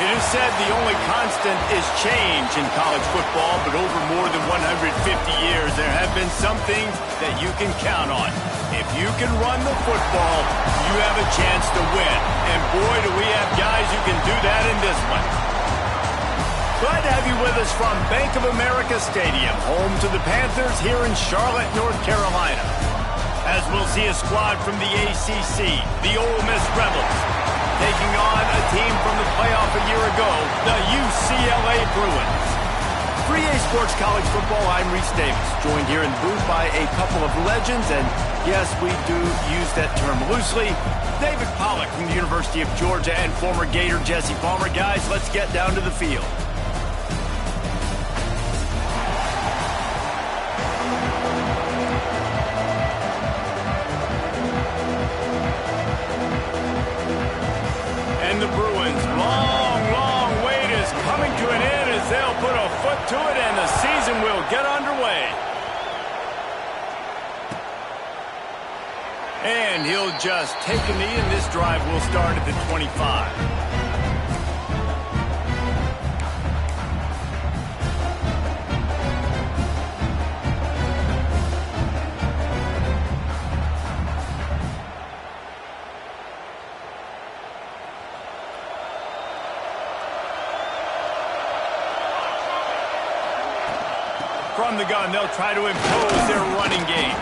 It is said the only constant is change in college football, but over more than 150 years, there have been some things that you can count on. If you can run the football, you have a chance to win. And boy, do we have guys who can do that in this one. Glad to have you with us from Bank of America Stadium, home to the Panthers here in Charlotte, North Carolina. As we'll see a squad from the ACC, the Ole Miss Rebels, taking on a team from the playoff a year ago, the UCLA Bruins. 3A Sports College Football, I'm Reese Davis, joined here in the booth by a couple of legends, and yes, we do use that term loosely. David Pollack from the University of Georgia and former Gator Jesse Palmer. Guys, let's get down to the field. And the Bruins' long wait is coming to an end as they'll put a foot to it and the season will get underway. And he'll just take a knee and this drive will start at the 25. From the gun, they'll try to impose their running game.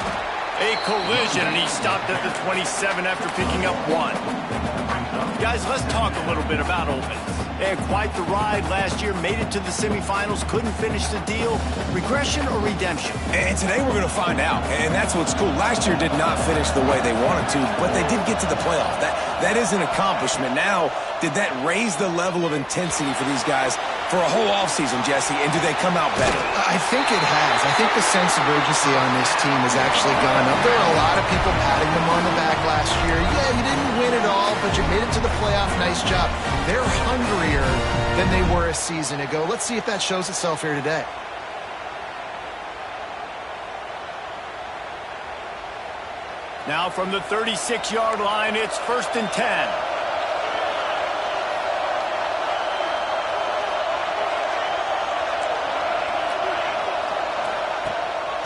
A collision, and he stopped at the 27 after picking up 1. Guys, let's talk a little bit about Ole Miss. They had quite the ride last year, made it to the semifinals, couldn't finish the deal. Regression or redemption? And today we're going to find out, and that's what's cool. Last year did not finish the way they wanted to, but they did get to the playoff. That is an accomplishment. Now, did that raise the level of intensity for these guys for a whole offseason, Jesse, and do they come out better? I think it has. I think the sense of urgency on this team has actually gone up. There are a lot of people patting them on the back last year. Yeah, you didn't win it all, but you made it to the playoff. Nice job. They're hungrier than they were a season ago. Let's see if that shows itself here today. Now from the 36-yard line, it's 1st and 10.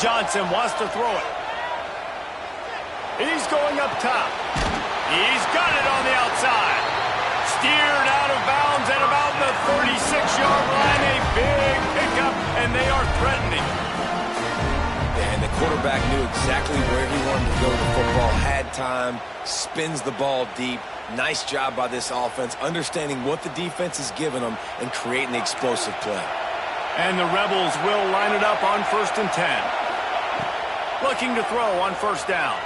Johnson wants to throw it. He's going up top. He's got it on the outside. Steered out of bounds at about the 36-yard line. A big pickup, and they are threatening. And the quarterback knew exactly where he wanted to go with the football, had time, spins the ball deep. Nice job by this offense, understanding what the defense is giving them and creating the explosive play. And the Rebels will line it up on 1st and 10. Looking to throw on 1st down.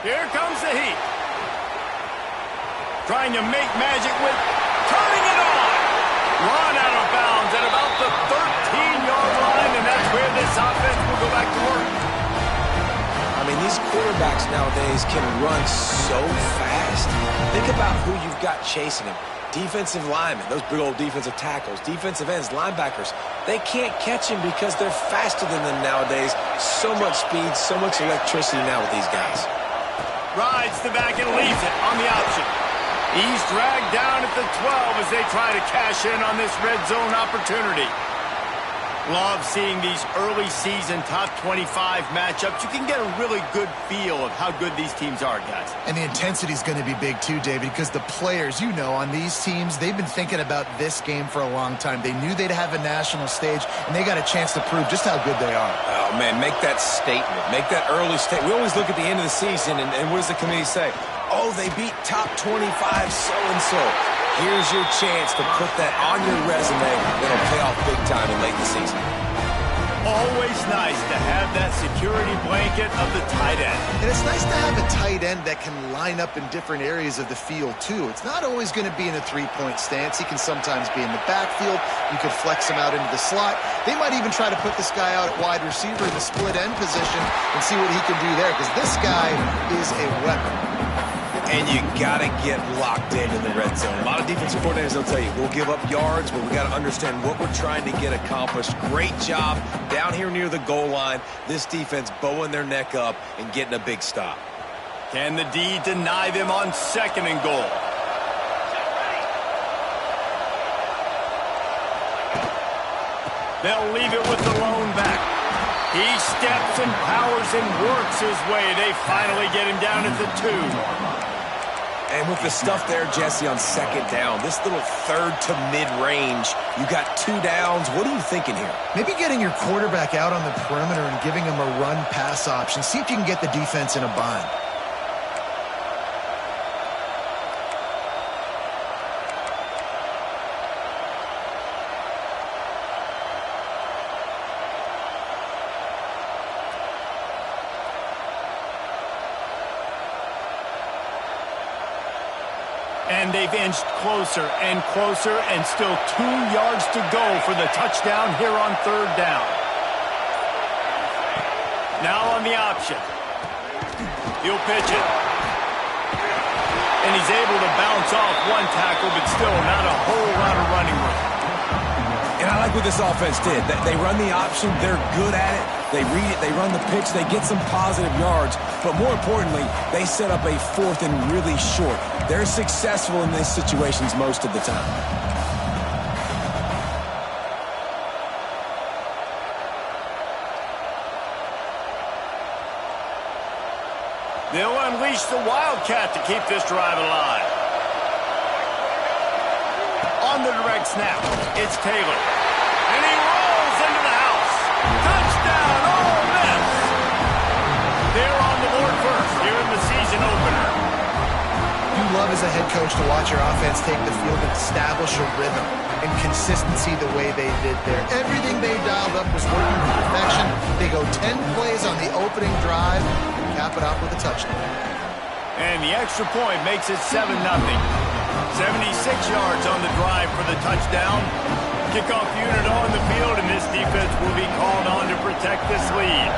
Here comes the heat. Trying to make magic with turning it on. Run out of bounds at about the 13-yard line, and that's where this offense will go back to work. I mean, these quarterbacks nowadays can run so fast. Think about who you've got chasing them. Defensive linemen, those big old defensive tackles, defensive ends, linebackers, they can't catch him because they're faster than them nowadays. So much speed, so much electricity now with these guys. Rides the back and leaves it on the option. He's dragged down at the 12 as they try to cash in on this red zone opportunity. Love seeing these early season top 25 matchups. You can get a really good feel of how good these teams are, guys. And the intensity is going to be big too, David, because the players, you know, on these teams, they've been thinking about this game for a long time. They knew they'd have a national stage, and they got a chance to prove just how good they are. Oh, man, make that statement. Make that early statement. We always look at the end of the season, and what does the committee say? Oh, they beat top 25 so-and-so. Here's your chance to put that on your resume that'll pay off big time in late in the season. Always nice to have that security blanket of the tight end. And it's nice to have a tight end that can line up in different areas of the field, too. It's not always going to be in a three-point stance. He can sometimes be in the backfield. You could flex him out into the slot. They might even try to put this guy out at wide receiver in the split end position and see what he can do there, because this guy is a weapon. And you got to get locked into the red zone. A lot of defensive coordinators will tell you, we'll give up yards, but we got to understand what we're trying to get accomplished. Great job down here near the goal line. This defense bowing their neck up and getting a big stop. Can the D deny them on 2nd and goal? They'll leave it with the lone back. He steps and powers and works his way. They finally get him down at the 2. And with the stuff there, Jesse, on second down, this little third to mid-range, you got 2 downs. What are you thinking here? Maybe getting your quarterback out on the perimeter and giving him a run-pass option. See if you can get the defense in a bind. And they've inched closer and closer, and still 2 yards to go for the touchdown here on third down. Now on the option. He'll pitch it. And he's able to bounce off one tackle, but still not a whole lot of running room. And I like what this offense did. They run the option. They're good at it. They read it. They run the pitch. They get some positive yards. But more importantly, they set up a 4th and really short. They're successful in these situations most of the time. They'll unleash the Wildcat to keep this drive alive. On the direct snap, it's Taylor. And he rolls into the house. Touchdown, Ole Miss! They're on the board first here in the season opener. You love as a head coach to watch your offense take the field and establish a rhythm and consistency the way they did there. Everything they dialed up was working to perfection. They go 10 plays on the opening drive and cap it off with a touchdown. And the extra point makes it 7-0. 76 yards on the drive for the touchdown. Kickoff unit on the field, and this defense will be called on to protect this lead.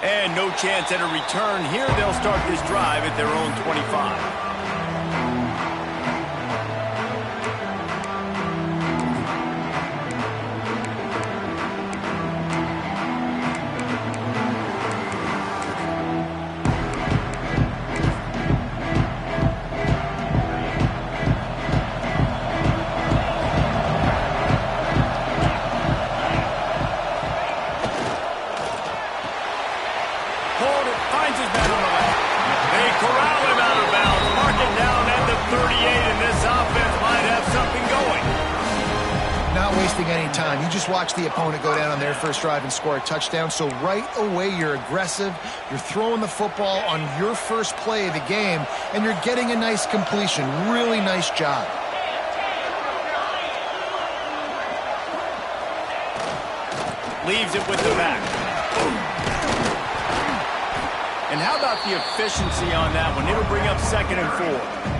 And no chance at a return here. They'll start this drive at their own 25. Any time. You just watch the opponent go down on their first drive and score a touchdown. So right away, you're aggressive. You're throwing the football on your first play of the game, and you're getting a nice completion. Really nice job. Leaves it with the back. And how about the efficiency on that one? It'll bring up 2nd and 4.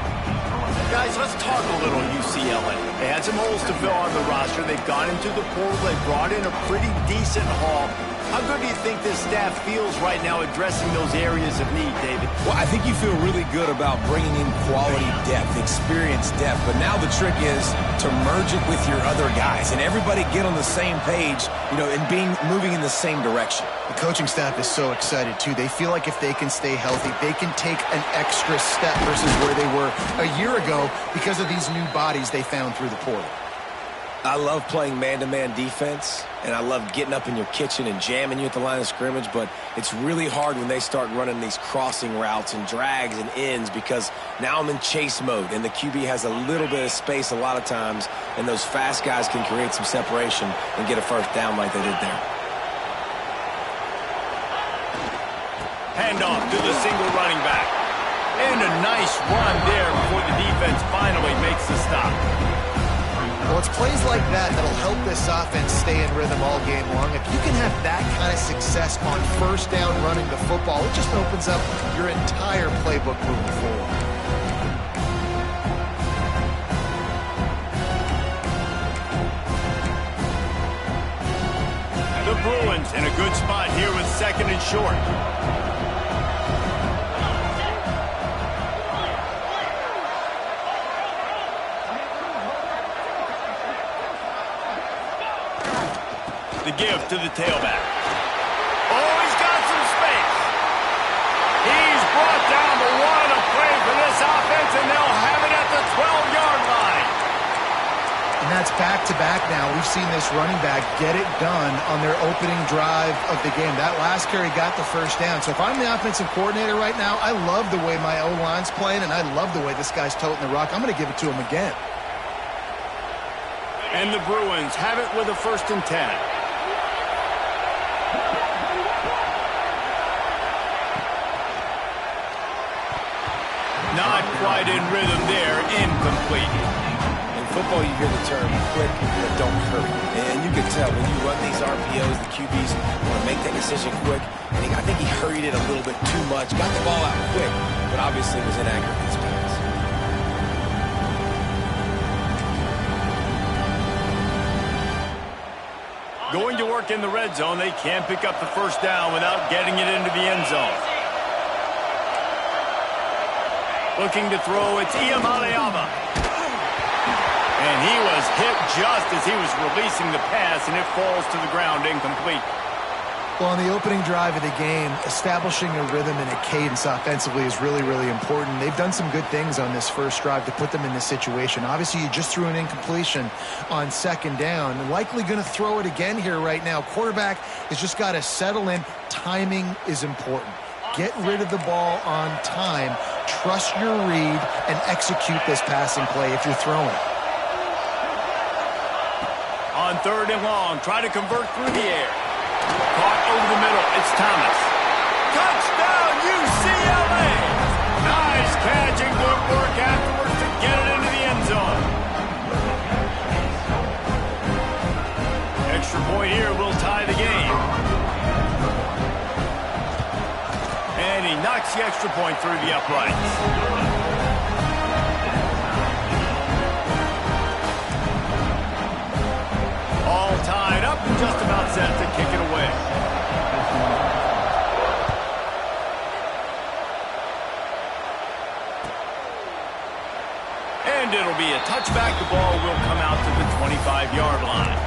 Guys, let's talk a little UCLA. They had some holes to fill on the roster. They've gone into the portal. They brought in a pretty decent haul. How good do you think this staff feels right now addressing those areas of need, David? Well, I think you feel really good about bringing in quality depth, experience depth. But now the trick is to merge it with your other guys and everybody get on the same page, and moving in the same direction. The coaching staff is so excited, too. They feel like if they can stay healthy, they can take an extra step versus where they were a year ago because of these new bodies they found through the portal. I love playing man-to-man defense, and I love getting up in your kitchen and jamming you at the line of scrimmage, but it's really hard when they start running these crossing routes and drags and ends because now I'm in chase mode, and the QB has a little bit of space a lot of times, and those fast guys can create some separation and get a first down like they did there. Handoff to the single running back. And a nice run there before the defense finally makes the stop. Well, it's plays like that that'll help this offense stay in rhythm all game long. If you can have that kind of success on first down running the football, it just opens up your entire playbook moving forward. The Bruins in a good spot here with 2nd and short. The give to the tailback. Oh, he's got some space. He's brought down the one to play for this offense, and they'll have it at the 12-yard line. And that's back-to-back now. We've seen this running back get it done on their opening drive of the game. That last carry got the first down. So if I'm the offensive coordinator right now, I love the way my O-line's playing, and I love the way this guy's toting the rock. I'm going to give it to him again. And the Bruins have it with a 1st and 10. Not quite in rhythm there. Incomplete. In football, you hear the term quick, but don't hurry. And you can tell when you run these RPOs, the QBs want to make that decision quick. And I think he hurried it a little bit too much. Got the ball out quick, but obviously was inaccurate in his pass. Going to work in the red zone. They can't pick up the 1st down without getting it into the end zone. Looking to throw, it's Iamaleava. And he was hit just as he was releasing the pass, and it falls to the ground incomplete. Well, on the opening drive of the game, establishing a rhythm and a cadence offensively is really, really important. They've done some good things on this first drive to put them in this situation. Obviously, you just threw an incompletion on 2nd down. Likely going to throw it again here right now. Quarterback has just got to settle in. Timing is important. Get rid of the ball on time. Trust your read and execute this passing play if you're throwing. On 3rd and long, try to convert through the air. Caught over the middle. It's Thomas. Touchdown, UCLA! Nice catch and good work afterwards to get it into the end zone. Extra point here will tie the game. And he knocks the extra point through the uprights. All tied up and just about set to kick it away. And it'll be a touchback. The ball will come out to the 25-yard line.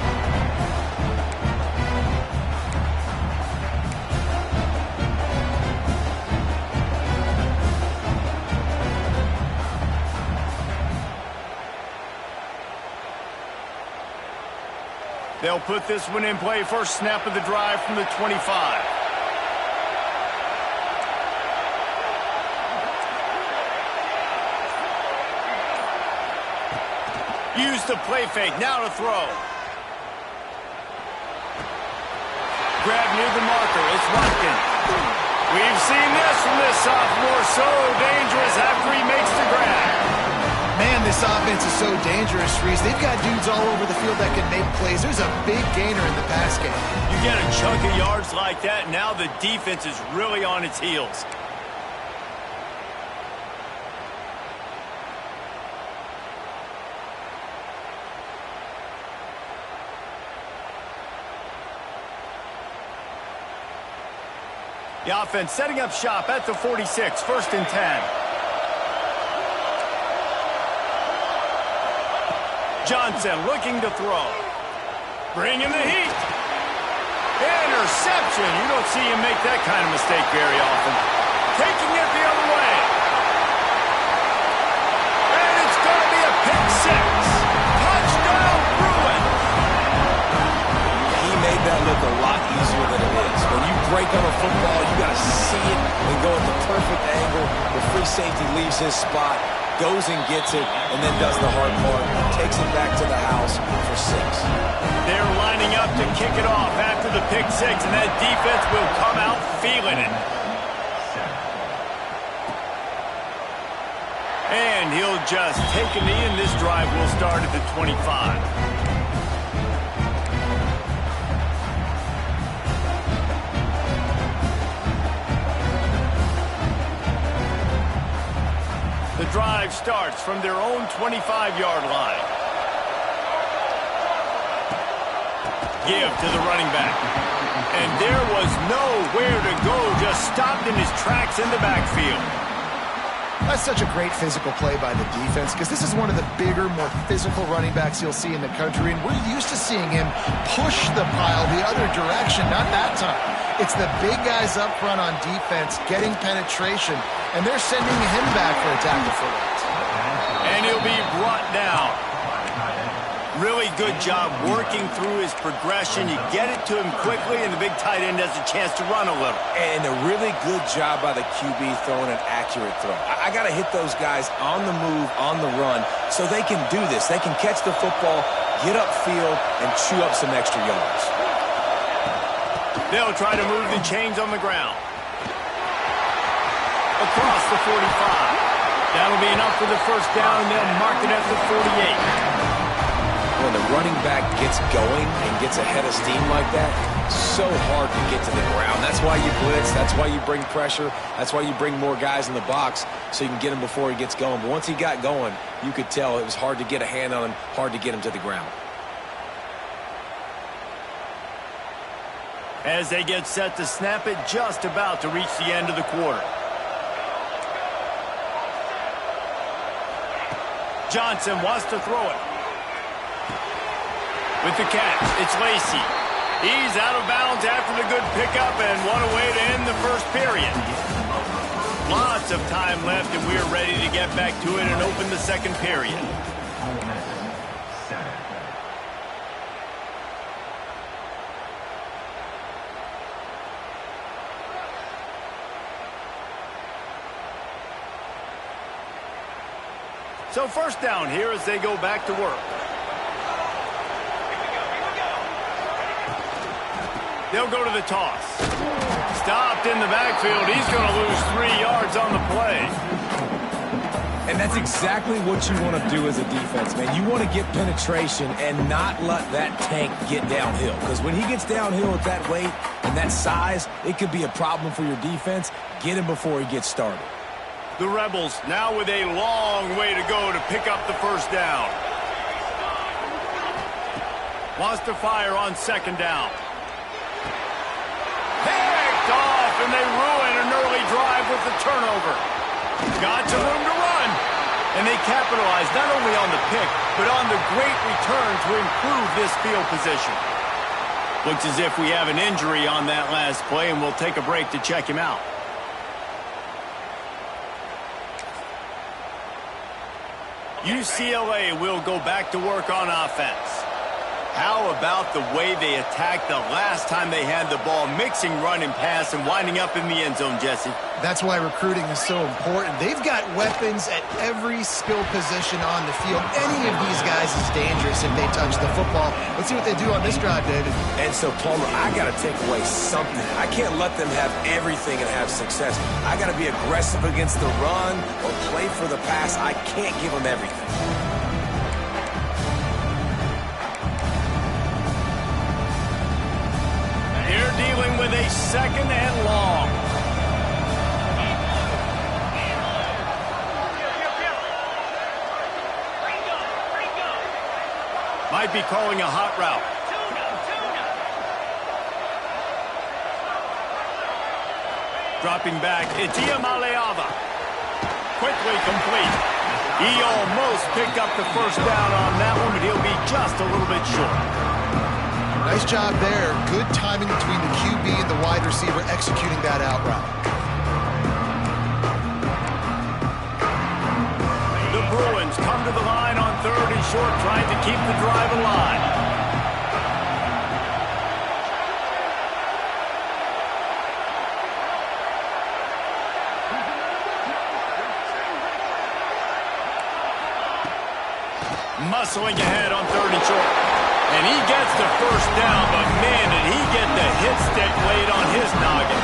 They'll put this one in play. First snap of the drive from the 25. Use the play fake. Now to throw. Grab near the marker. It's Watkins. We've seen this from this sophomore. So dangerous after he makes the grab. Man, this offense is so dangerous, Reese. They've got dudes all over the field that can make plays. There's a big gainer in the pass game. You get a chunk of yards like that, now the defense is really on its heels. The offense setting up shop at the 46, 1st and 10. Johnson looking to throw. Bring him the heat. Interception. You don't see him make that kind of mistake very often. Taking it the other way. And it's going to be a pick 6. Touchdown, Bruins. He made that look a lot easier than it is. When you break on a football, you got to see it and go at the perfect angle. The free safety leaves his spot, goes and gets it, and then does the hard part. Takes it back to the house for 6. They're lining up to kick it off after the pick 6, and that defense will come out feeling it. And he'll just take a knee, and this drive will start at the 25. The drive starts from their own 25-yard line. Give to the running back. And there was nowhere to go, just stopped in his tracks in the backfield. That's such a great physical play by the defense because this is one of the bigger, more physical running backs you'll see in the country, and we're used to seeing him push the pile the other direction, not that time. It's the big guys up front on defense getting penetration, and they're sending him back for a tackle for that. And he'll be brought down. Really good job working through his progression. You get it to him quickly, and the big tight end has a chance to run a little. And a really good job by the QB throwing an accurate throw. I got to hit those guys on the move, on the run, so they can do this. They can catch the football, get upfield, and chew up some extra yards. They'll try to move the chains on the ground. Across the 45. That'll be enough for the first down, and they'll mark it at the 48. When the running back gets going and gets ahead of steam like that, so hard to get to the ground. That's why you blitz. That's why you bring pressure. That's why you bring more guys in the box so you can get him before he gets going. But once he got going, you could tell it was hard to get a hand on him, hard to get him to the ground. As they get set to snap it, just about to reach the end of the quarter. Johnson wants to throw it. With the catch, it's Lacy. He's out of bounds after the good pickup and one away to end the first period. Lots of time left, and we're ready to get back to it and open the second period. So first down here as they go back to work. They'll go to the toss. Stopped in the backfield. He's going to lose 3 yards on the play. And that's exactly what you want to do as a defense, man. You want to get penetration and not let that tank get downhill. Because when he gets downhill with that weight and that size, it could be a problem for your defense. Get him before he gets started. The Rebels now with a long way to go to pick up the first down. Wants to fire on second down. Picked off, and they ruin an early drive with the turnover. Got some room to run. And they capitalize not only on the pick, but on the great return to improve this field position. Looks as if we have an injury on that last play, and we'll take a break to check him out. UCLA will go back to work on offense. How about the way they attacked the last time they had the ball, mixing run and pass and winding up in the end zone, Jesse? That's why recruiting is so important. They've got weapons at every skill position on the field. Any of these guys is dangerous if they touch the football. Let's see what they do on this drive, David. And so, Palmer, I got to take away something. I can't let them have everything and have success. I got to be aggressive against the run or play for the pass. I can't give them everything. Dealing with a second and long. Might be calling a hot route. Dropping back, it's Iamaleava. Quickly complete. He almost picked up the first down on that one, but he'll be just a little bit short. Nice job there. Good timing between the QB and the wide receiver executing that out route. The Bruins come to the line on third and short, trying to keep the drive alive. Muscling ahead on third and short. And he gets the first down, but man, did he get the hit stick laid on his noggin.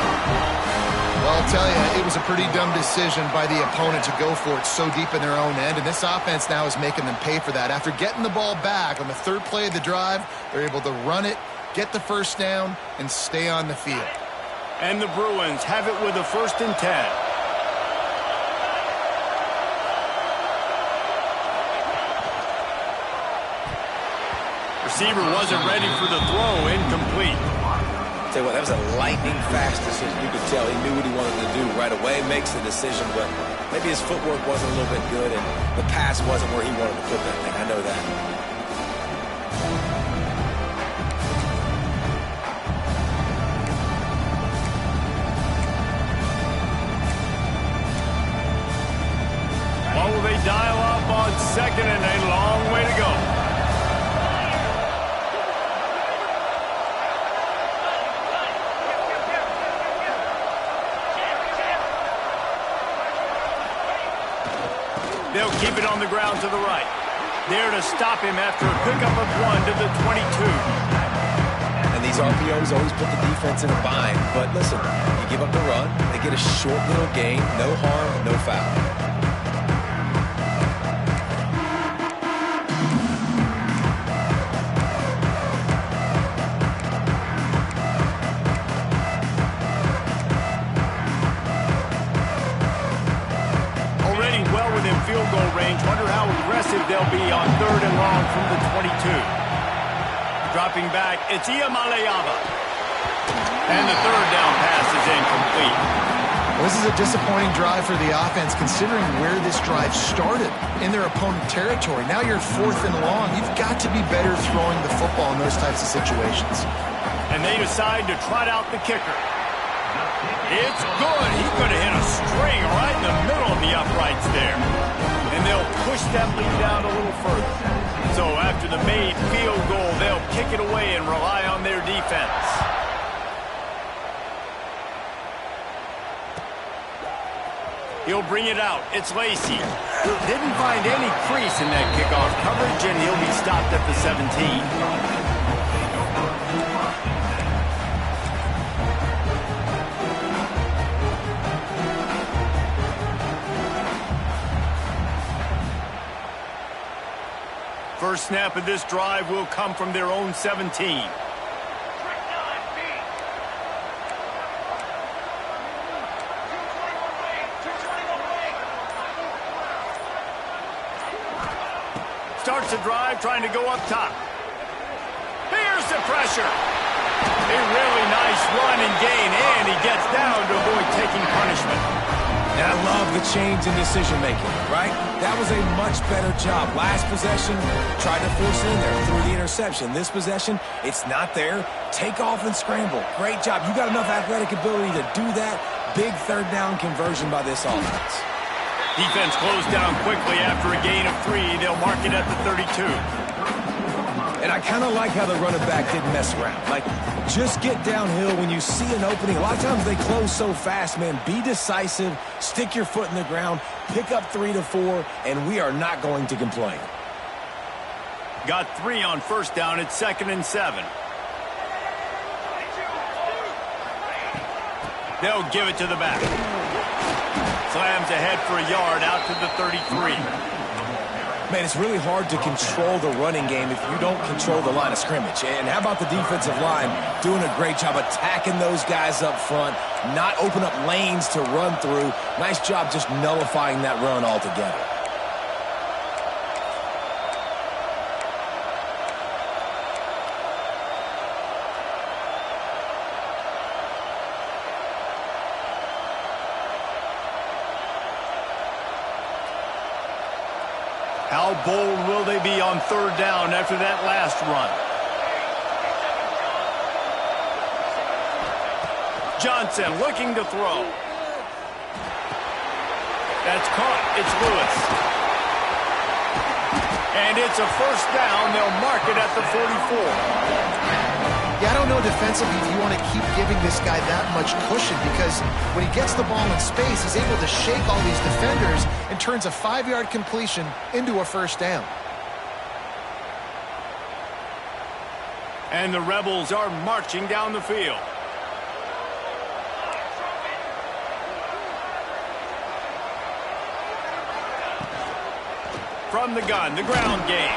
Well, I'll tell you, it was a pretty dumb decision by the opponent to go for it so deep in their own end, and this offense now is making them pay for that. After getting the ball back on the third play of the drive, they're able to run it, get the first down, and stay on the field. And the Bruins have it with a 1st and 10. Receiver wasn't ready for the throw, incomplete. Tell you what, that was a lightning-fast decision. You could tell he knew what he wanted to do right away, makes the decision, but maybe his footwork wasn't a little bit good, and the pass wasn't where he wanted to put that thing. I know that. What will they dial up on second, and a long way to go? They'll keep it on the ground to the right. There to stop him after a pickup of 1 to the 22. And these RPOs always put the defense in a bind. But listen, you give up the run, they get a short little gain, no harm, no foul. Field goal range. Wonder how aggressive they'll be on 3rd and long from the 22. Dropping back, it's Iamaleava. And the 3rd down pass is incomplete. Well, this is a disappointing drive for the offense considering where this drive started in their opponent territory. Now you're 4th and long. You've got to be better throwing the football in those types of situations. And they decide to trot out the kicker. It's good. He could have hit a string right in the middle of the uprights there. And they'll push that lead down a little further. So after the made field goal, they'll kick it away and rely on their defense. He'll bring it out. It's Lacey. Didn't find any crease in that kickoff coverage, and he'll be stopped at the 17. First snap of this drive will come from their own 17. Starts the drive, trying to go up top. Here's the pressure. A really nice run and gain, and he gets down to avoid taking punishment. And I love the change in decision-making, right? That was a much better job. Last possession, tried to force it in there through the interception. This possession, it's not there. Take off and scramble. Great job. You got enough athletic ability to do that. Big 3rd down conversion by this offense. Defense closed down quickly after a gain of 3. They'll mark it at the 32. And I kind of like how the running back didn't mess around. Like, just get downhill when you see an opening. A lot of times they close so fast, man. Be decisive, stick your foot in the ground, pick up 3 to 4, and we are not going to complain. Got 3 on 1st down. It's 2nd and 7. They'll give it to the back. Slams ahead for a yard out to the 33. Man, it's really hard to control the running game if you don't control the line of scrimmage. And how about the defensive line doing a great job attacking those guys up front, not open up lanes to run through. Nice job just nullifying that run altogether. How bold will they be on 3rd down after that last run? Johnson looking to throw. That's caught. It's Lewis. And it's a 1st down. They'll mark it at the 44. Yeah, I don't know defensively if you want to keep giving this guy that much cushion because when he gets the ball in space, he's able to shake all these defenders and turns a 5-yard completion into a 1st down. And the Rebels are marching down the field. From the gun, the ground game.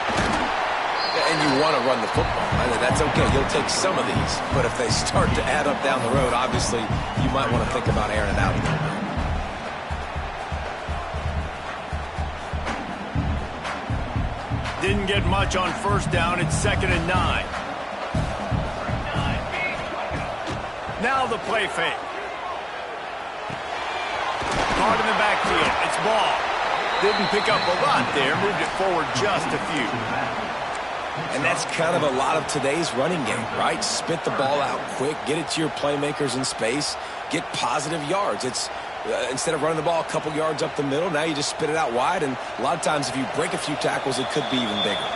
And you want to run the football. That's okay. You'll take some of these. But if they start to add up down the road, obviously, you might want to think about airing it out. Didn't get much on 1st down. It's 2nd and 9. Now the play fake. Caught in the backfield. It's ball. Didn't pick up a lot there. Moved it forward just a few. And that's kind of a lot of today's running game, right? Spit the ball out quick, get it to your playmakers in space, get positive yards. It's instead of running the ball a couple yards up the middle, now you just spit it out wide, and a lot of times if you break a few tackles, it could be even bigger.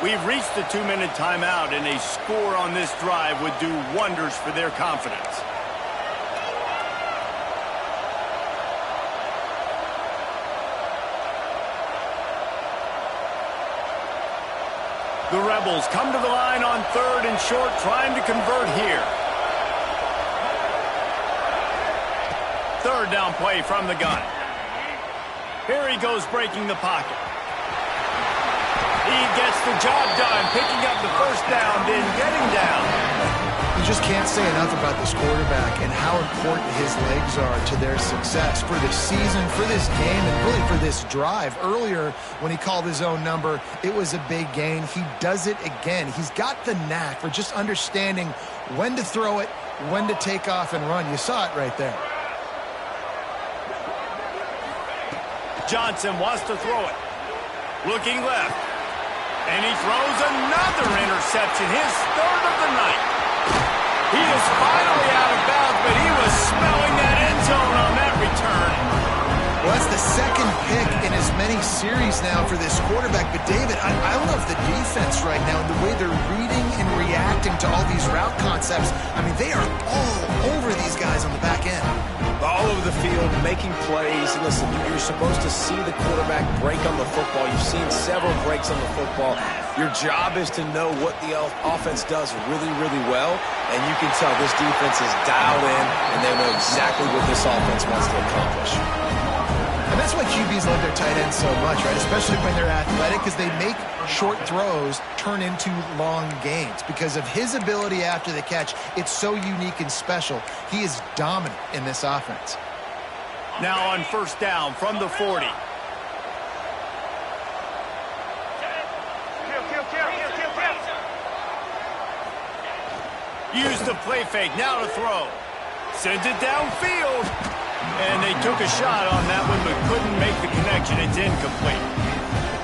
We've reached the 2-minute timeout, and a score on this drive would do wonders for their confidence. The Rebels come to the line on 3rd and short, trying to convert here. 3rd down play from the gun. Here he goes breaking the pocket. He gets the job done, picking up the first down, then getting down. You just can't say enough about this quarterback and how important his legs are to their success for this season, for this game, and really for this drive. Earlier, when he called his own number, it was a big gain. He does it again. He's got the knack for just understanding when to throw it, when to take off and run. You saw it right there. Johnson wants to throw it. Looking left. And he throws another interception, his 3rd of the night. He is finally out of bounds, but he was smelling that end zone on that return. Well, that's the 2nd pick in as many series now for this quarterback. But, David, I love the defense right now and the way they're reading and reacting to all these route concepts. I mean, they are all over these guys on the back end. All over the field, making plays. And listen, you're supposed to see the quarterback break on the football. You've seen several breaks on the football. Your job is to know what the offense does really, really well. And you can tell this defense is dialed in, and they know exactly what this offense wants to accomplish. And that's why QBs love their tight ends so much, right? Especially when they're athletic, because they make short throws turn into long gains. Because of his ability after the catch, it's so unique and special. He is dominant in this offense. Now on 1st down from the 40. Use the play fake, now to throw. Sends it downfield. And they took a shot on that one, but couldn't make the connection. It's incomplete.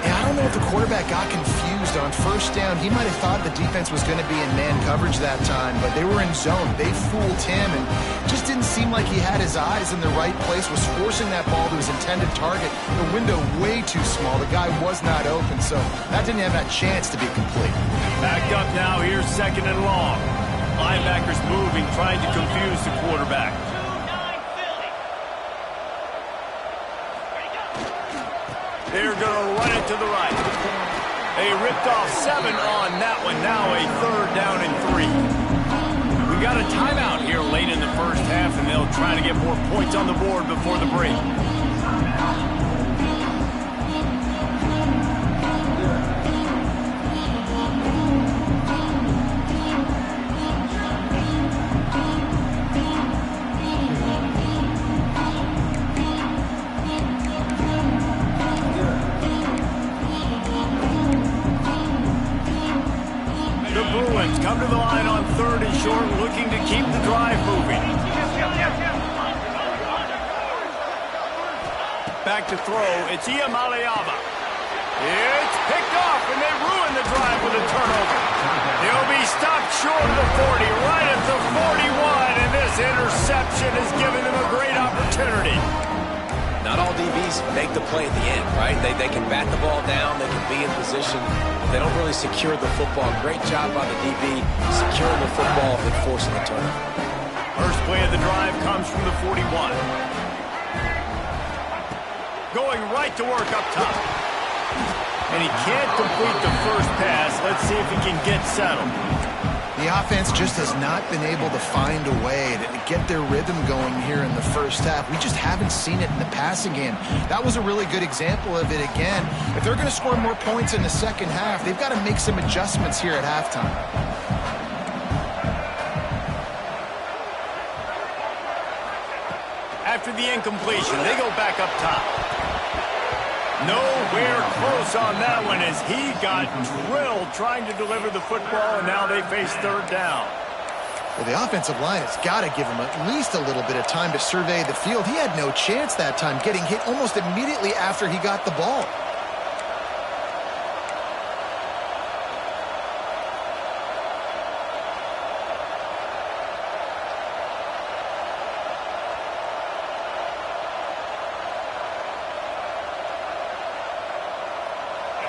Yeah, I don't know if the quarterback got confused on 1st down. He might have thought the defense was going to be in man coverage that time, but they were in zone. They fooled him, and just didn't seem like he had his eyes in the right place, was forcing that ball to his intended target. The window way too small. The guy was not open, so that didn't have that chance to be complete. Backed up now. Here's 2nd and long. Linebackers moving, trying to confuse the quarterback. They're going to run it to the right. They ripped off 7 on that one. Now a 3rd down and 3. We got a timeout here late in the 1st half, and they'll try to get more points on the board before the break. Come to the line on 3rd and short, looking to keep the drive moving. Back to throw, it's Iamaleava. It's picked off, and they ruin the drive with a turnover. He'll be stopped short of the 40, right at the 41, and this interception has given them a great opportunity. Not all DBs make the play at the end, right? They can bat the ball down, they can be in position. They don't really secure the football. Great job by the DB securing the football and forcing the turnover. First play of the drive comes from the 41. Going right to work up top. And he can't complete the first pass. Let's see if he can get settled. The offense just has not been able to find a way to get their rhythm going here in the 1st half. We just haven't seen it in the passing game. That was a really good example of it again. If they're going to score more points in the 2nd half, they've got to make some adjustments here at halftime. After the incompletion, they go back up top. Nowhere close on that one as he got drilled trying to deliver the football, and now they face 3rd down. Well, the offensive line has got to give him at least a little bit of time to survey the field. He had no chance that time, getting hit almost immediately after he got the ball.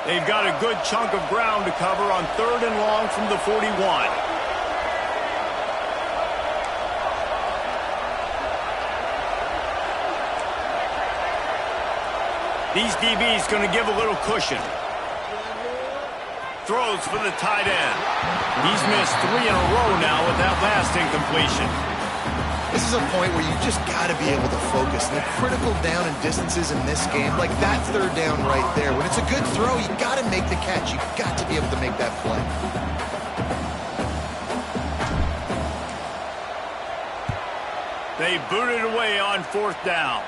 They've got a good chunk of ground to cover on 3rd and long from the 41. These DBs going to give a little cushion. throws for the tight end. He's missed 3 in a row now with that last incompletion. This is a point where you just got to be able to focus. The critical down and distances in this game, like that third down right there. When it's a good throw, you got to make the catch. You got to be able to make that play. They booted away on 4th down.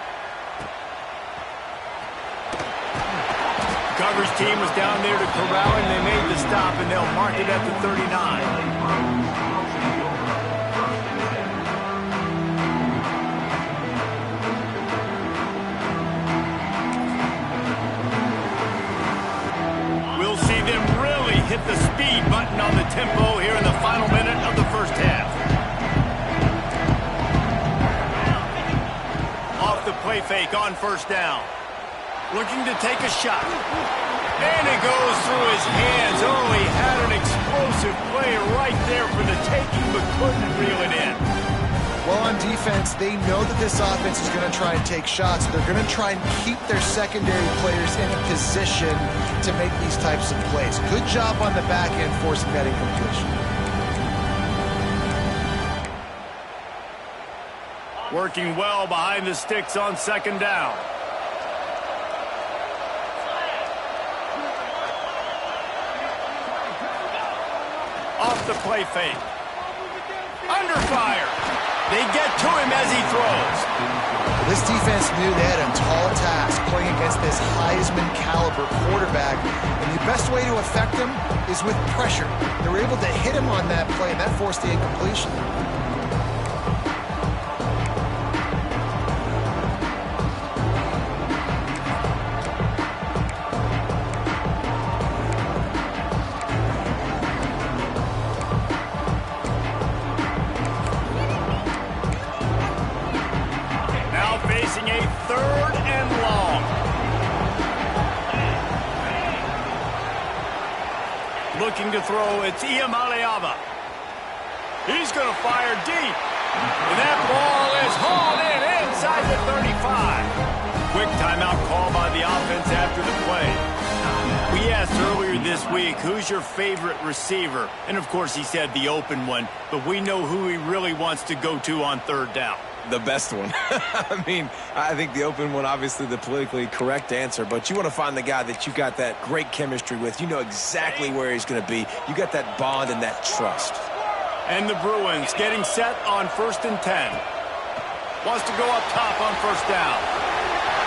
Coverage team was down there to corral him. They made the stop, and they'll mark it at the 39. Hit the speed button on the tempo here in the final minute of the first half. Off the play fake on 1st down. Looking to take a shot. And it goes through his hands. Oh, he had an explosive play right there for the taking, but couldn't reel it in. Well, on defense, they know that this offense is going to try and take shots. They're going to try and keep their secondary players in a position to make these types of plays. Good job on the back end forcing that incompletion. Working well behind the sticks on 2nd down. Off the play fake. Under fire. They get to him as he throws. This defense knew they had a tall task playing against this Heisman caliber quarterback. And the best way to affect him is with pressure. They were able to hit him on that play, and that forced the incompletion. Looking to throw, it's Iamaleava. He's going to fire deep. And that ball is hauled in inside the 35. Quick timeout call by the offense after the play. We asked earlier this week, who's your favorite receiver? And, of course, he said the open one. But we know who he really wants to go to on 3rd down. The best one. I mean, I think the open one, obviously the politically correct answer, but you want to find the guy that you got that great chemistry with. You know exactly where he's going to be. You got that bond and that trust. And the Bruins getting set on 1st and 10. Wants to go up top on 1st down.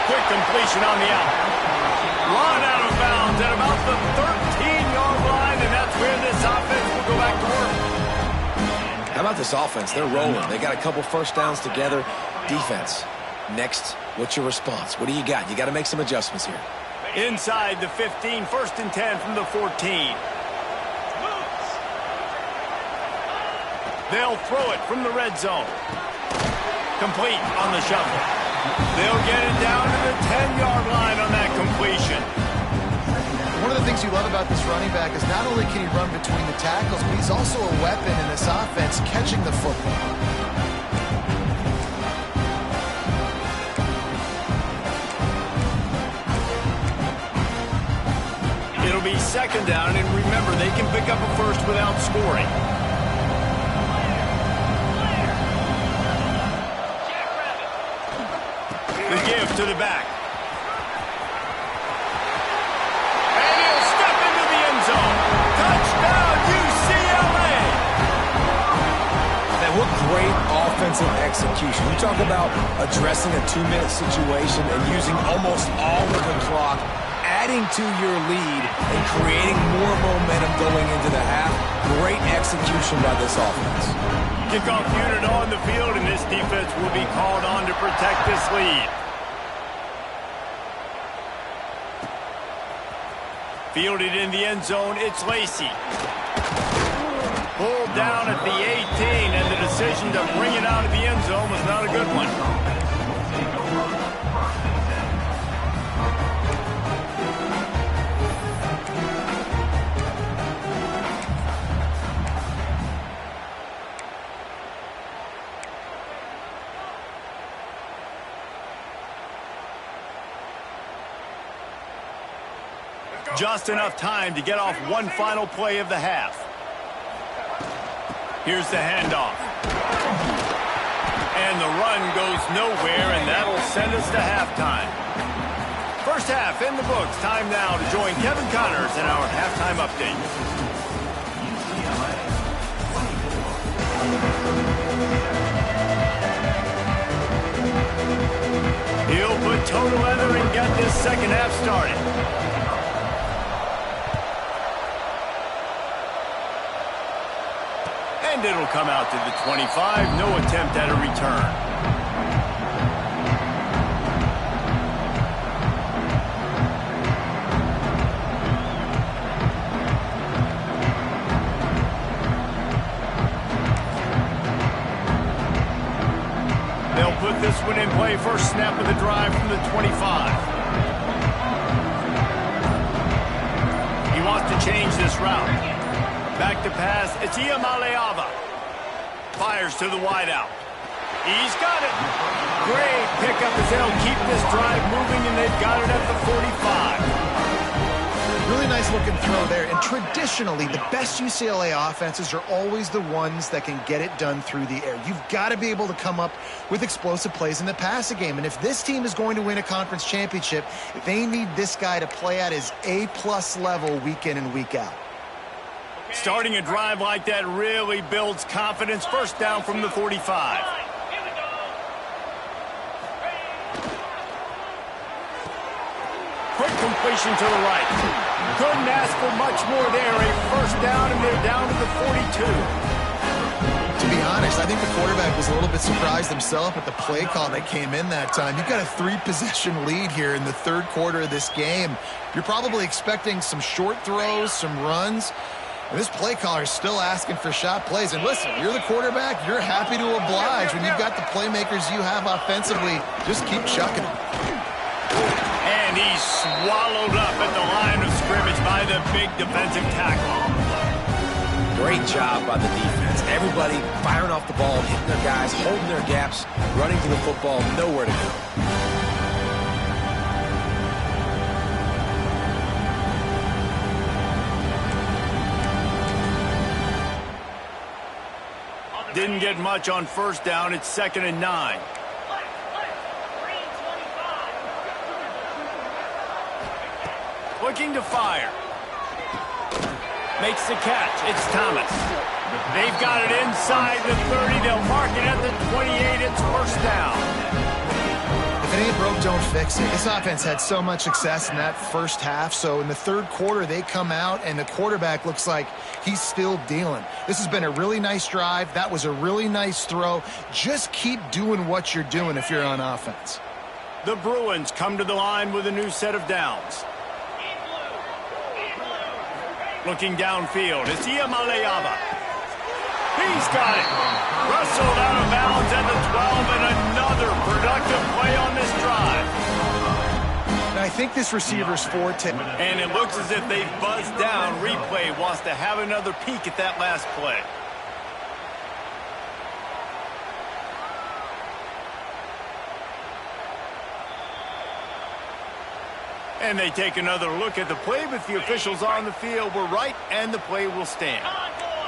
Quick completion on the out. Run out of bounds at about the 13-yard line, and that's where this offense will go back to work. How about this offense? They're rolling. They got a couple 1st downs together. Defense. Next, what's your response? What do you got? You got to make some adjustments here. Inside the 15, 1st and 10 from the 14. They'll throw it from the red zone. Complete on the shuffle. They'll get it down to the 10-yard line on that completion. One of the things you love about this running back is not only can he run between the tackles, but he's also a weapon in this offense catching the football. It'll be 2nd down, and remember, they can pick up a first without scoring. The give to the back. And he'll step into the end zone. Touchdown, UCLA! Man, what great offensive execution. You talk about addressing a 2-minute situation and using almost all of the clock, adding to your lead and creating more momentum going into the half. Great execution by this offense. Kickoff unit on the field, and this defense will be called on to protect this lead. Fielded in the end zone, it's Lacey. Pulled down at the 18, and the decision to bring it out of the end zone was not a good one. Let's go! Just enough time to get off one final play of the half. Here's the handoff. And the run goes nowhere, and that'll send us to halftime. First half in the books. Time now to join Kevin Connors in our halftime update. He'll put total leather and get this second half started. And it'll come out to the 25. No attempt at a return. They'll put this one in play. First snap of the drive from the 25. He wants to change this route. Back to pass. It's Iamaleava. Fires to the wideout. He's got it. Great pickup as they'll keep this drive moving, and they've got it at the 45. Really nice looking throw there. And traditionally, the best UCLA offenses are always the ones that can get it done through the air. You've got to be able to come up with explosive plays in the passing game. And if this team is going to win a conference championship, they need this guy to play at his A-plus level week in and week out. Starting a drive like that really builds confidence. First down from the 45. Quick completion to the right. Couldn't ask for much more there. A first down, and they're down to the 42. To be honest, I think the quarterback was a little bit surprised himself at the play call that came in that time. You've got a 3-possession lead here in the third quarter of this game. You're probably expecting some short throws, some runs. And this play caller is still asking for shot plays. And listen, you're the quarterback. You're happy to oblige. When you've got the playmakers you have offensively, just keep chucking them. And he's swallowed up at the line of scrimmage by the big defensive tackle. Great job by the defense. Everybody firing off the ball, hitting their guys, holding their gaps, running to the football, nowhere to go. Didn't get much on first down. It's 2nd and 9. Looking to fire. Makes the catch. It's Thomas. They've got it inside the 30. They'll mark it at the 28. It's first down. If it ain't broke, don't fix it. This offense had so much success in that first half, so in the third quarter, they come out, and the quarterback looks like he's still dealing. This has been a really nice drive. That was a really nice throw. Just keep doing what you're doing if you're on offense. The Bruins come to the line with a new set of downs. Looking downfield, it's Iamaleava. He's got it. Wrestled out of bounds at the 12, and another productive play on this drive. And I think this receiver's forte. And it looks as if they've buzzed down. Replay wants to have another peek at that last play. And they take another look at the play, but the officials on the field were right, and the play will stand.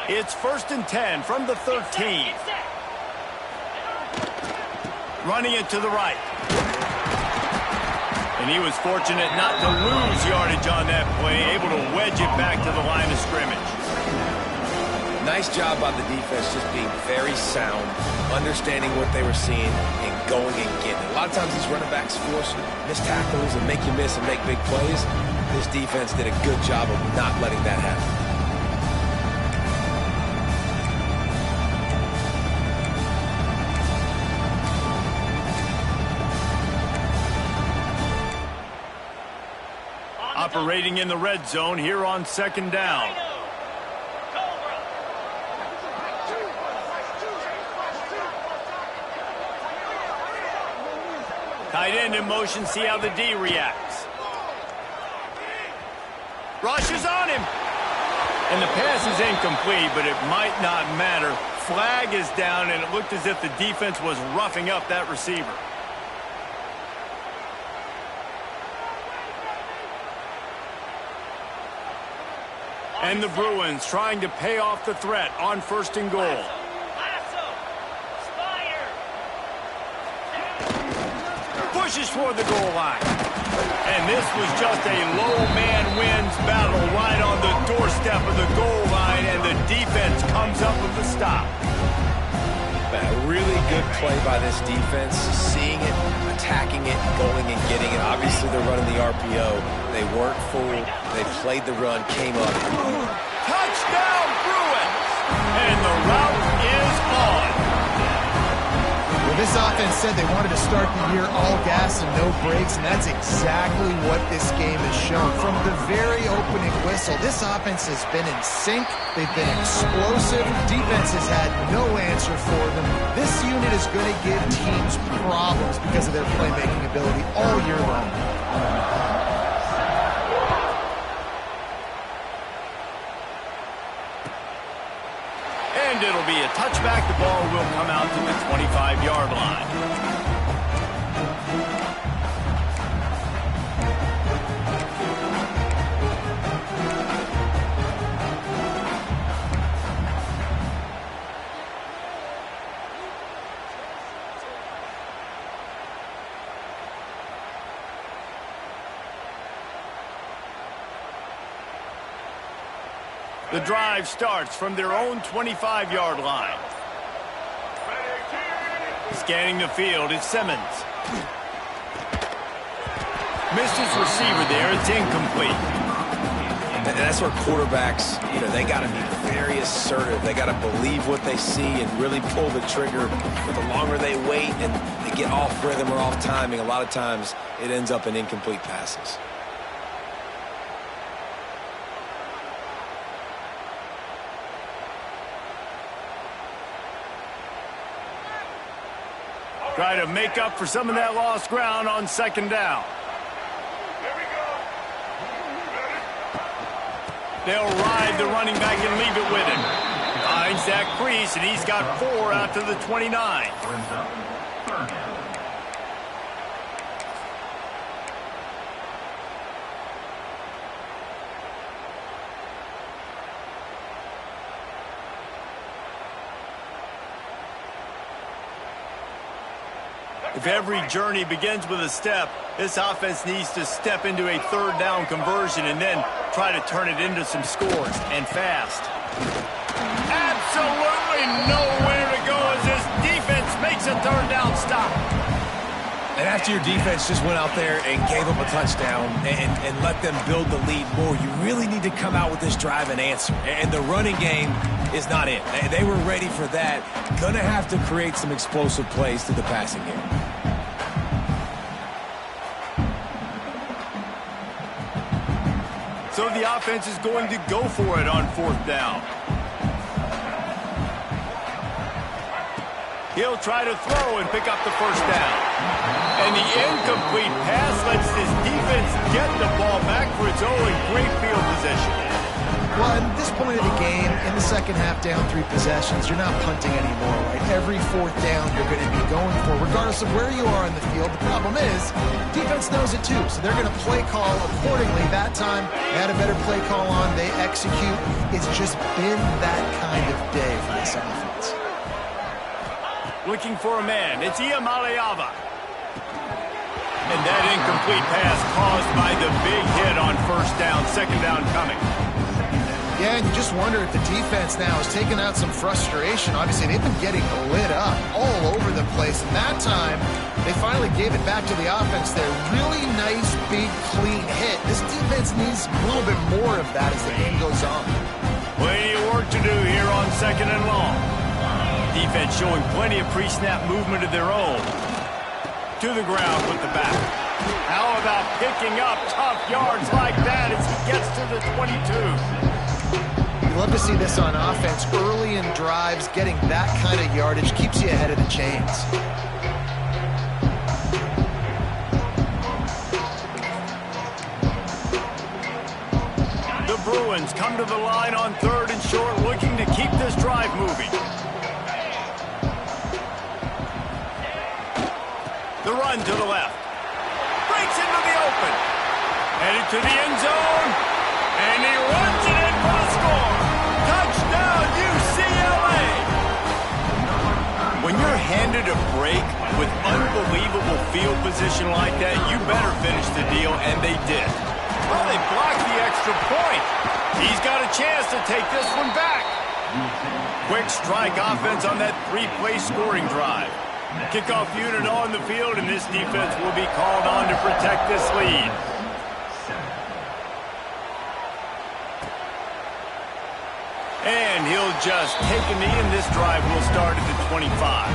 It's 1st and 10 from the 13. Running it to the right. And he was fortunate not to lose yardage on that play, able to wedge it back to the line of scrimmage. Nice job by the defense, just being very sound, understanding what they were seeing, and going and getting it. A lot of times these running backs force missed tackles and make you miss and make big plays. This defense did a good job of not letting that happen. Operating in the red zone here on 2nd down. Tight end in motion, see how the D reacts. Rushes on him. And the pass is incomplete, but it might not matter. Flag is down, and it looked as if the defense was roughing up that receiver. And the Bruins trying to pay off the threat on 1st and goal. Pushes for the goal line. And this was just a low man wins battle right on the doorstep of the goal line, and the defense comes up with the stop. A really good play by this defense, seeing it, attacking it, going and getting it. Obviously, they're running the RPO. They weren't fooled. They played the run, came up. Touchdown, Bruins! And the route is on. Well, this offense said they wanted to start the year all gas and no brakes, and that's exactly what this game has shown. From the very opening whistle, this offense has been in sync. They've been explosive. Defense has had no answer for them. This unit is going to give teams problems because of their playmaking ability all year long. And it'll be a touchback. The ball will come out to the 25-yard line. The drive starts from their own 25-yard line. Scanning the field is Simmons. Missed his receiver there. It's incomplete. And that's where quarterbacks, they got to be very assertive. They got to believe what they see and really pull the trigger. But the longer they wait and they get off rhythm or off timing, a lot of times it ends up in incomplete passes. Try to make up for some of that lost ground on 2nd down. They'll ride the running back and leave it with him. Finds that crease, and he's got 4 out to the 29. If every journey begins with a step, this offense needs to step into a 3rd down conversion and then try to turn it into some scores, and fast. Absolutely nowhere to go as this defense makes a 3rd down stop. And after your defense just went out there and gave up a touchdown and let them build the lead more, you really need to come out with this drive and answer. And the running game is not it. They were ready for that. Gonna have to create some explosive plays through the passing game. So the offense is going to go for it on 4th down. He'll try to throw and pick up the 1st down. And the incomplete pass lets this defense get the ball back for its own great field position. Well, at this point of the game, in the second half, down 3 possessions, you're not punting anymore, right? Every 4th down you're going to be going for, regardless of where you are on the field. The problem is, defense knows it too, so they're going to play call accordingly. That time, they had a better play call on. They execute. It's just been that kind of day for this offense. Looking for a man. It's Iamaleava. And that incomplete pass caused by the big hit on 1st down, 2nd down coming. Yeah, and you just wonder if the defense now has taken out some frustration. Obviously, they've been getting lit up all over the place. And that time, they finally gave it back to the offense there. Really nice, big, clean hit. This defense needs a little bit more of that as the game goes on. Plenty of work to do here on 2nd and long. Defense showing plenty of pre-snap movement of their own. To the ground with the back. How about picking up tough yards like that as he gets to the 22? You love to see this on offense. Early in drives, getting that kind of yardage keeps you ahead of the chains. The Bruins come to the line on 3rd and short, looking to keep this drive moving. The run to the left. Breaks into the open. Headed to the end zone. And he runs it in for the score. handed a break with unbelievable field position like that, you better finish the deal, and they did. Well, they blocked the extra point. He's got a chance to take this one back. Quick strike offense on that three-play scoring drive. Kickoff unit on the field, and this defense will be called on to protect this lead. And he'll just take a knee, and this drive will start at the 25.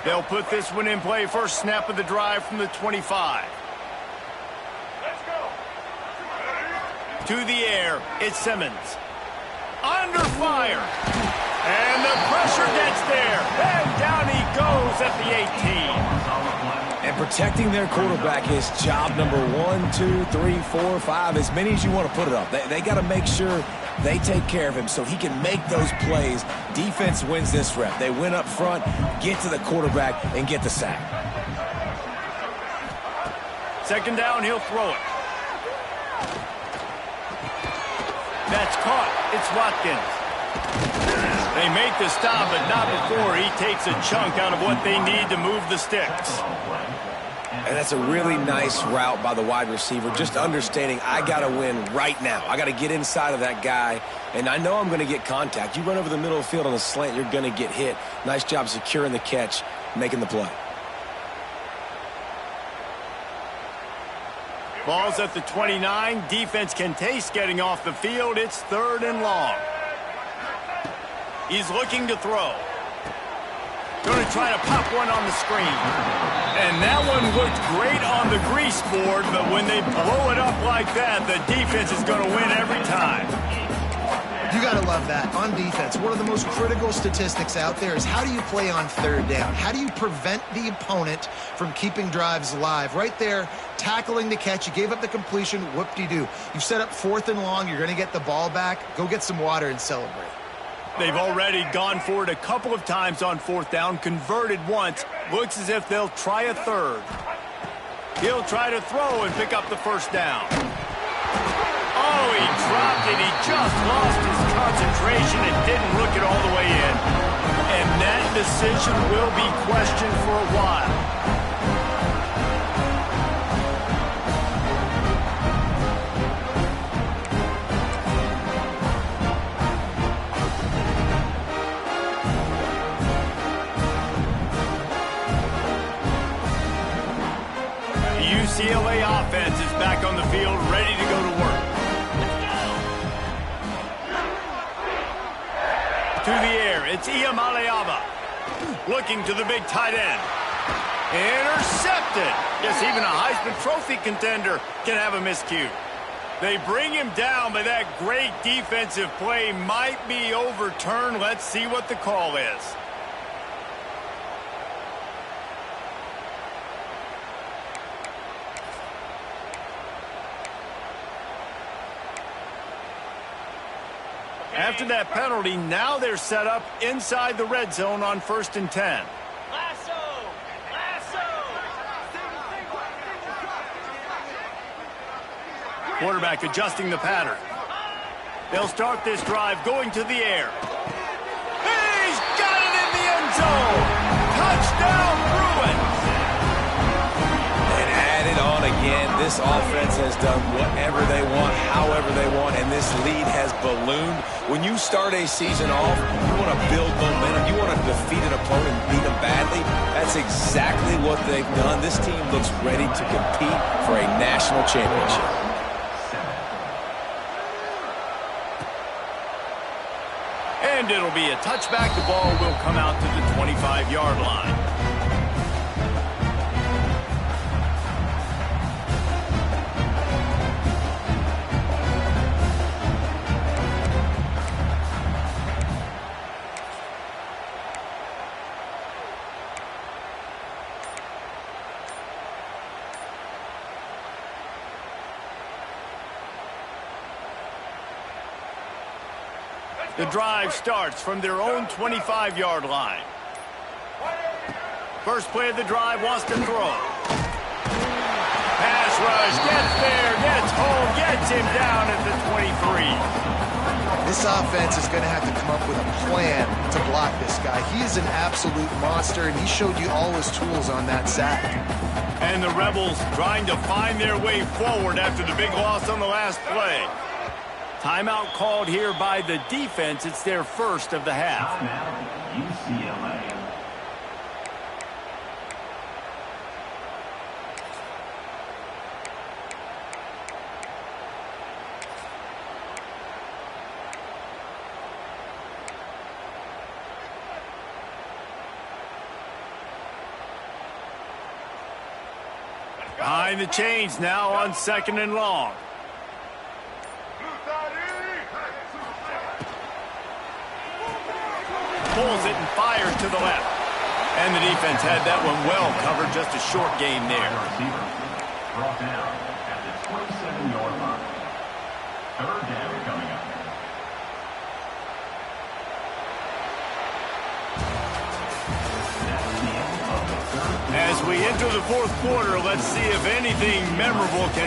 They'll put this one in play. First snap of the drive from the 25. Let's go. To the air, it's Simmons. Under fire. And the pressure gets there. And down he goes at the 18. And protecting their quarterback is job number 1, 2, 3, 4, 5, as many as you want to put it up. They got to make sure they take care of him so he can make those plays. Defense wins this rep. They win up front, get to the quarterback, and get the sack. Second down, he'll throw it. That's caught. It's Watkins. They make the stop, but not before he takes a chunk out of what they need to move the sticks. And that's a really nice route by the wide receiver, just understanding I got to win right now. I got to get inside of that guy, and I know I'm going to get contact. You run over the middle of the field on a slant, you're going to get hit. Nice job securing the catch, making the play. Ball's at the 29. Defense can taste getting off the field. It's 3rd and long. He's looking to throw. Going to try to pop one on the screen. And that one looked great on the grease board, but when they blow it up like that, the defense is going to win every time. You got to love that. On defense, one of the most critical statistics out there is how do you play on 3rd down? How do you prevent the opponent from keeping drives alive? Right there, tackling the catch. You gave up the completion. Whoop-de-doo. You've set up 4th and long. You're going to get the ball back. Go get some water and celebrate. They've already gone for it a couple of times on 4th down, converted once. Looks as if they'll try a 3rd. He'll try to throw and pick up the 1st down. Oh, he dropped it. He just lost his concentration and didn't look it all the way in. And that decision will be questioned for a while. UCLA offense is back on the field, ready to go to work. To the air, it's Iamaleava. Looking to the big tight end. Intercepted. Yes, even a Heisman Trophy contender can have a miscue. They bring him down, but that great defensive play might be overturned. Let's see what the call is. After that penalty, now they're set up inside the red zone on 1st and 10. Quarterback adjusting the pattern. They'll start this drive going to the air. He's got it in the end zone. Touchdown, Bruins. And add it on again. This offense has done whatever they want, however they want, and this lead has ballooned. When you start a season off, you want to build momentum. You want to defeat an opponent and beat them badly. That's exactly what they've done. This team looks ready to compete for a national championship. And it'll be a touchback. The ball will come out to the 25-yard line. The drive starts from their own 25-yard line. First play of the drive, wants to throw. Pass rush, gets there, gets home, gets him down at the 23. This offense is going to have to come up with a plan to block this guy. He is an absolute monster, and he showed you all his tools on that sack. And the Rebels trying to find their way forward after the big loss on the last play. Timeout called here by the defense. It's their first of the half. UCLA. Behind the chains now on 2nd and long. Pulls it and fires to the left. And the defense had that one well covered. Just a short gain there. Receiver brought down at the 27-yard line. Third down coming up. As we enter the fourth quarter, let's see if anything memorable can